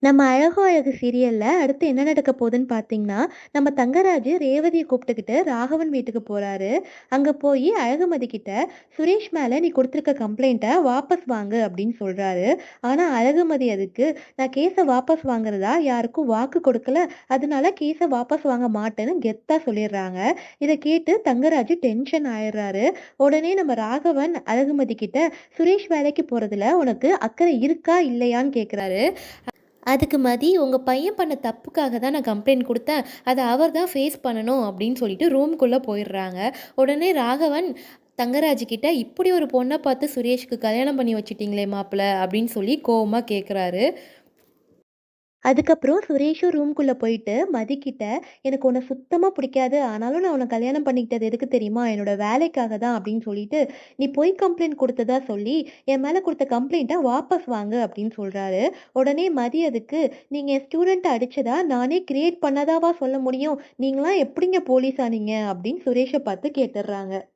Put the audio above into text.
நம்ம அழகோ அழகு சீரியல்ல அடுத்து என்ன நடக்க போகுதுன்னு பார்த்தீங்கன்னா, நம்ம தங்கராஜு ரேவதிய கூப்பிட்டுக்கிட்டு ராகவன் வீட்டுக்கு போறாரு. அங்க போயி அழகுமதி கிட்ட, "சுரேஷ் மேல நீ குடுத்திருக்க கம்ப்ளைண்ட்ட வாபஸ் வாங்கு" அப்படின்னு சொல்றாரு. ஆனா அழகுமதி அதுக்கு, "நான் கேஸ வாபஸ் வாங்குறதா யாருக்கும் வாக்கு கொடுக்கல. அதனால கேஸ வாபஸ் வாங்க மாட்டேன்னு" கெத்தா சொல்லிடுறாங்க. இத கேட்டு தங்கராஜு டென்ஷன் ஆயிடுறாரு. உடனே நம்ம ராகவன் அழகுமதி கிட்ட, "சுரேஷ் வேலைக்கு போறதுல உனக்கு அக்கறை இருக்கா இல்லையான்னு" கேட்குறாரு. அதுக்கு மதி, "உங்க பையன் பண்ண தப்புக்காக தான் நான் கம்ப்ளைண்ட் குடுத்தேன். அத அவர் தான் ஃபேஸ் பண்ணணும்" அப்படின்னு சொல்லிட்டு ரூம்குள்ள போயிடுறாங்க. உடனே ராகவன் தங்கராஜு கிட்ட, "இப்படி ஒரு பொண்ண பார்த்து சுரேஷ்க்கு கல்யாணம் பண்ணி வச்சுட்டீங்களே மாப்பிள" அப்படின்னு சொல்லி கோவமா கேட்குறாரு. அதுக்கப்புறம் சுரேஷும் ரூம்குள்ள போயிட்டு மதிக்கிட்ட, "எனக்கு உன்ன சுத்தமா பிடிக்காது. ஆனாலும் நான் உன்ன கல்யாணம் பண்ணிக்கிட்டது எதுக்கு தெரியுமா? என்னோட வேலைக்காக தான்" அப்படின்னு சொல்லிட்டு, "நீ பொய் கம்ப்ளைண்ட் குடுத்ததா சொல்லி, என் மேல குடுத்த கம்ப்ளைண்ட்ட வாபஸ் வாங்கு" அப்படின்னு சொல்றாரு. உடனே மதி அதுக்கு, "நீங்க என் ஸ்டூடண்ட்ட அடிச்சதா நானே கிரியேட் பண்ணதாவா சொல்ல முடியும்? நீங்கலாம் எப்படிங்க போலீஸ் ஆனீங்க?" அப்படின்னு சுரேஷ பார்த்து கேட்டுர்றாங்க.